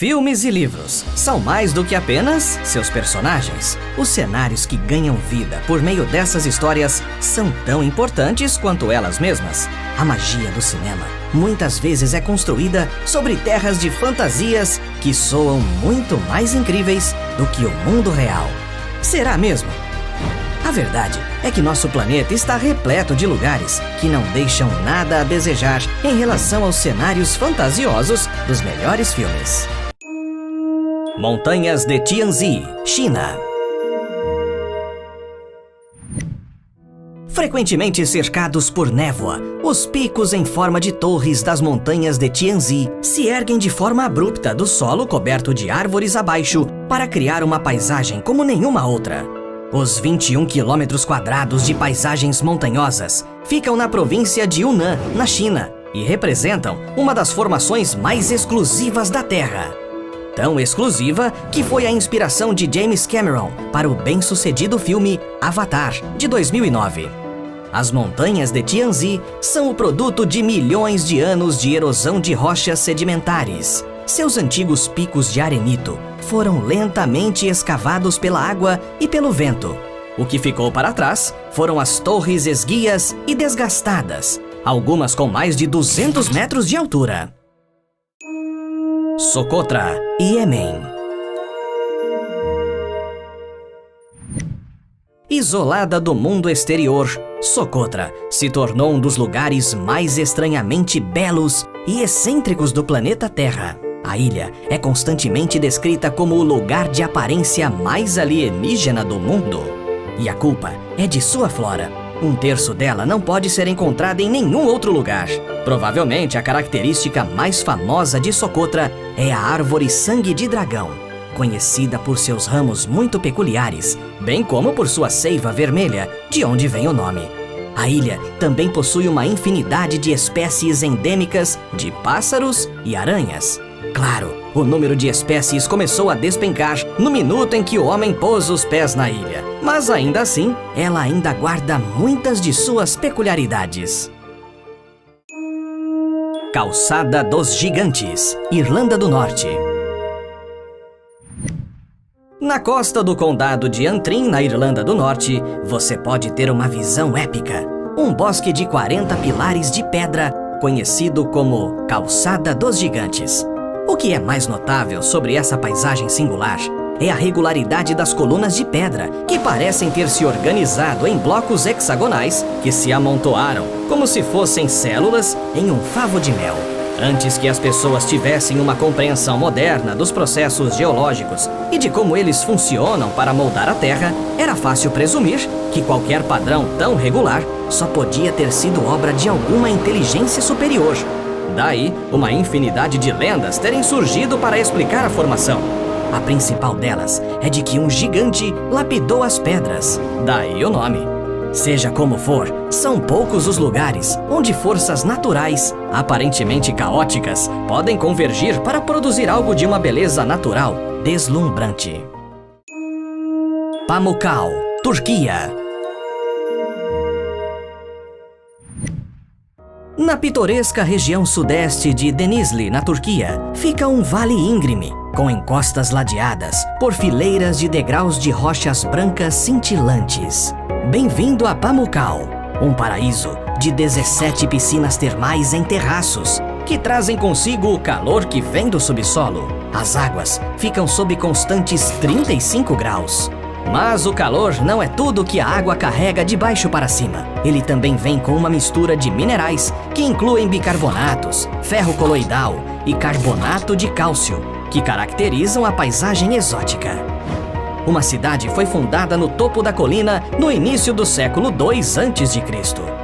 Filmes e livros são mais do que apenas seus personagens. Os cenários que ganham vida por meio dessas histórias são tão importantes quanto elas mesmas. A magia do cinema muitas vezes é construída sobre terras de fantasias que soam muito mais incríveis do que o mundo real. Será mesmo? A verdade é que nosso planeta está repleto de lugares que não deixam nada a desejar em relação aos cenários fantasiosos dos melhores filmes. Montanhas de Tianzi, China. Frequentemente cercados por névoa, os picos em forma de torres das montanhas de Tianzi se erguem de forma abrupta do solo coberto de árvores abaixo para criar uma paisagem como nenhuma outra. Os 21 quilômetros quadrados de paisagens montanhosas ficam na província de Yunnan, na China, e representam uma das formações mais exclusivas da Terra. Tão exclusiva que foi a inspiração de James Cameron para o bem-sucedido filme Avatar, de 2009. As montanhas de Tianzi são o produto de milhões de anos de erosão de rochas sedimentares. Seus antigos picos de arenito foram lentamente escavados pela água e pelo vento. O que ficou para trás foram as torres esguias e desgastadas, algumas com mais de 200 metros de altura. Socotra, Iêmen. Isolada do mundo exterior, Socotra se tornou um dos lugares mais estranhamente belos e excêntricos do planeta Terra. A ilha é constantemente descrita como o lugar de aparência mais alienígena do mundo. E a culpa é de sua flora. Um terço dela não pode ser encontrada em nenhum outro lugar. Provavelmente a característica mais famosa de Socotra é a árvore sangue de dragão, conhecida por seus ramos muito peculiares, bem como por sua seiva vermelha, de onde vem o nome. A ilha também possui uma infinidade de espécies endêmicas de pássaros e aranhas. Claro, o número de espécies começou a despencar no minuto em que o homem pôs os pés na ilha. Mas ainda assim, ela ainda guarda muitas de suas peculiaridades. Calçada dos Gigantes, Irlanda do Norte. Na costa do condado de Antrim, na Irlanda do Norte, você pode ter uma visão épica. Um bosque de 40 pilares de pedra, conhecido como Calçada dos Gigantes. O que é mais notável sobre essa paisagem singular é a regularidade das colunas de pedra, que parecem ter se organizado em blocos hexagonais que se amontoaram como se fossem células em um favo de mel. Antes que as pessoas tivessem uma compreensão moderna dos processos geológicos e de como eles funcionam para moldar a Terra, era fácil presumir que qualquer padrão tão regular só podia ter sido obra de alguma inteligência superior. Daí, uma infinidade de lendas terem surgido para explicar a formação. A principal delas é de que um gigante lapidou as pedras, daí o nome. Seja como for, são poucos os lugares onde forças naturais, aparentemente caóticas, podem convergir para produzir algo de uma beleza natural deslumbrante. Pamukkale, Turquia. Na pitoresca região sudeste de Denizli, na Turquia, fica um vale íngreme, com encostas ladeadas por fileiras de degraus de rochas brancas cintilantes. Bem-vindo a Pamukkale, um paraíso de 17 piscinas termais em terraços, que trazem consigo o calor que vem do subsolo. As águas ficam sob constantes 35 graus. Mas o calor não é tudo que a água carrega de baixo para cima. Ele também vem com uma mistura de minerais que incluem bicarbonatos, ferro coloidal e carbonato de cálcio, que caracterizam a paisagem exótica. Uma cidade foi fundada no topo da colina no início do século II a.C.,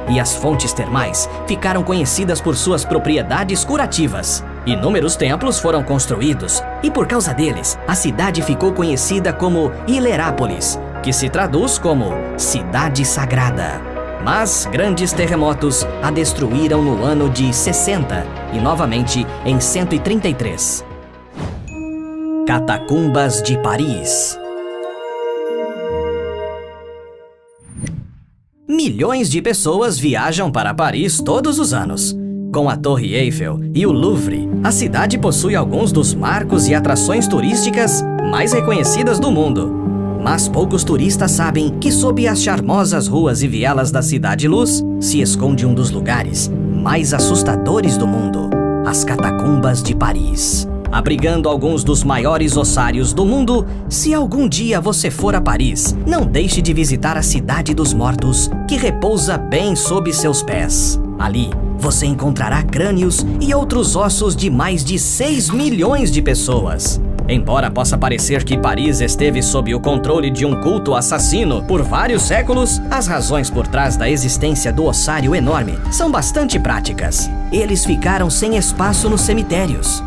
e as fontes termais ficaram conhecidas por suas propriedades curativas. Inúmeros templos foram construídos e, por causa deles, a cidade ficou conhecida como Hilerápolis, que se traduz como Cidade Sagrada. Mas grandes terremotos a destruíram no ano de 60 e novamente em 133. Catacumbas de Paris. Milhões de pessoas viajam para Paris todos os anos. Com a Torre Eiffel e o Louvre, a cidade possui alguns dos marcos e atrações turísticas mais reconhecidas do mundo. Mas poucos turistas sabem que sob as charmosas ruas e vielas da Cidade Luz se esconde um dos lugares mais assustadores do mundo, as Catacumbas de Paris. Abrigando alguns dos maiores ossários do mundo, se algum dia você for a Paris, não deixe de visitar a Cidade dos Mortos, que repousa bem sob seus pés. Ali, você encontrará crânios e outros ossos de mais de 6 milhões de pessoas. Embora possa parecer que Paris esteve sob o controle de um culto assassino por vários séculos, as razões por trás da existência do ossário enorme são bastante práticas. Eles ficaram sem espaço nos cemitérios.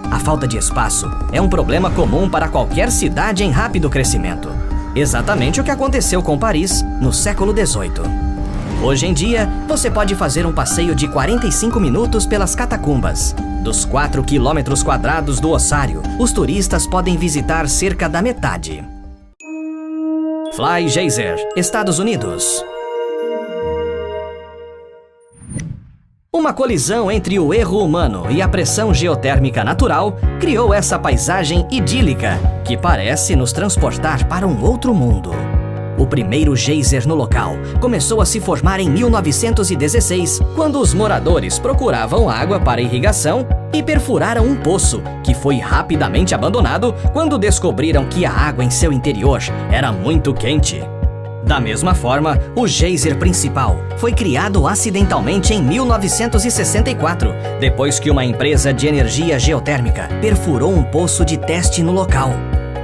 A falta de espaço é um problema comum para qualquer cidade em rápido crescimento. Exatamente o que aconteceu com Paris no século XVIII. Hoje em dia, você pode fazer um passeio de 45 minutos pelas catacumbas. Dos 4 quilômetros quadrados do ossário, os turistas podem visitar cerca da metade. Fly Geyser, Estados Unidos. Uma colisão entre o erro humano e a pressão geotérmica natural criou essa paisagem idílica que parece nos transportar para um outro mundo. O primeiro geyser no local começou a se formar em 1916, quando os moradores procuravam água para irrigação e perfuraram um poço, que foi rapidamente abandonado quando descobriram que a água em seu interior era muito quente. Da mesma forma, o geyser principal foi criado acidentalmente em 1964, depois que uma empresa de energia geotérmica perfurou um poço de teste no local.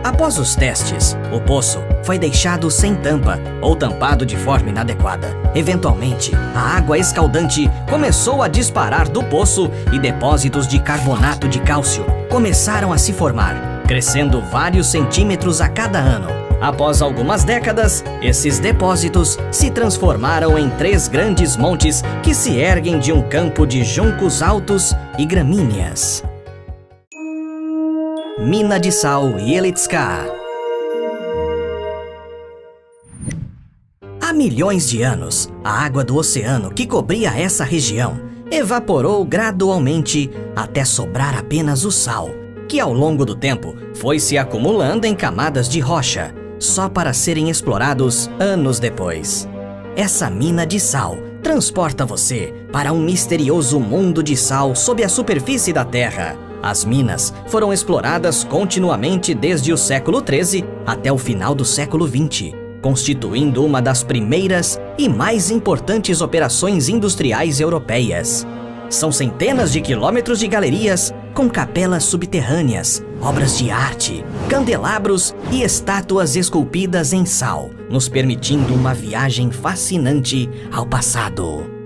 Após os testes, o poço foi deixado sem tampa ou tampado de forma inadequada. Eventualmente, a água escaldante começou a disparar do poço e depósitos de carbonato de cálcio começaram a se formar, crescendo vários centímetros a cada ano. Após algumas décadas, esses depósitos se transformaram em 3 grandes montes que se erguem de um campo de juncos altos e gramíneas. Mina de sal Yelitska. Há milhões de anos, a água do oceano que cobria essa região evaporou gradualmente até sobrar apenas o sal, que ao longo do tempo foi se acumulando em camadas de rocha, só para serem explorados anos depois. Essa mina de sal transporta você para um misterioso mundo de sal sob a superfície da Terra. As minas foram exploradas continuamente desde o século XIII até o final do século XX, constituindo uma das primeiras e mais importantes operações industriais europeias. São centenas de quilômetros de galerias com capelas subterrâneas, obras de arte, candelabros e estátuas esculpidas em sal, nos permitindo uma viagem fascinante ao passado.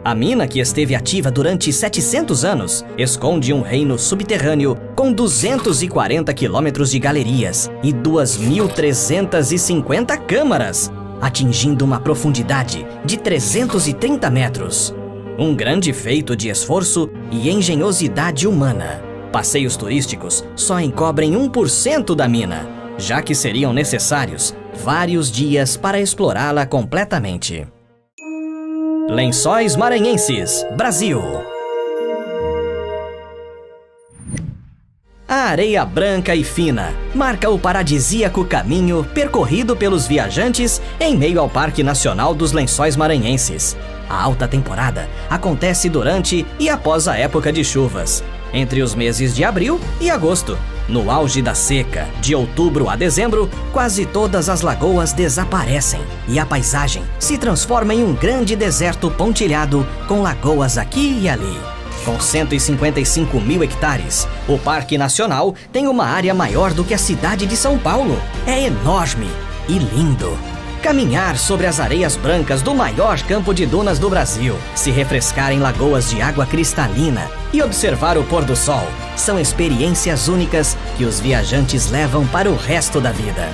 A mina, que esteve ativa durante 700 anos, esconde um reino subterrâneo com 240 quilômetros de galerias e 2.350 câmaras, atingindo uma profundidade de 330 metros. Um grande feito de esforço e engenhosidade humana. Passeios turísticos só encobrem 1% da mina, já que seriam necessários vários dias para explorá-la completamente. Lençóis Maranhenses, Brasil. A areia branca e fina marca o paradisíaco caminho percorrido pelos viajantes em meio ao Parque Nacional dos Lençóis Maranhenses. A alta temporada acontece durante e após a época de chuvas, entre os meses de abril e agosto. No auge da seca, de outubro a dezembro, quase todas as lagoas desaparecem e a paisagem se transforma em um grande deserto pontilhado com lagoas aqui e ali. Com 155 mil hectares, o Parque Nacional tem uma área maior do que a cidade de São Paulo. É enorme e lindo. Caminhar sobre as areias brancas do maior campo de dunas do Brasil, se refrescar em lagoas de água cristalina e observar o pôr do sol são experiências únicas que os viajantes levam para o resto da vida.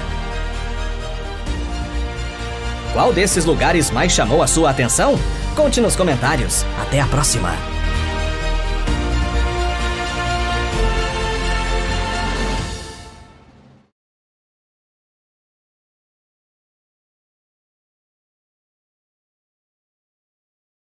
Qual desses lugares mais chamou a sua atenção? Conte nos comentários. Até a próxima!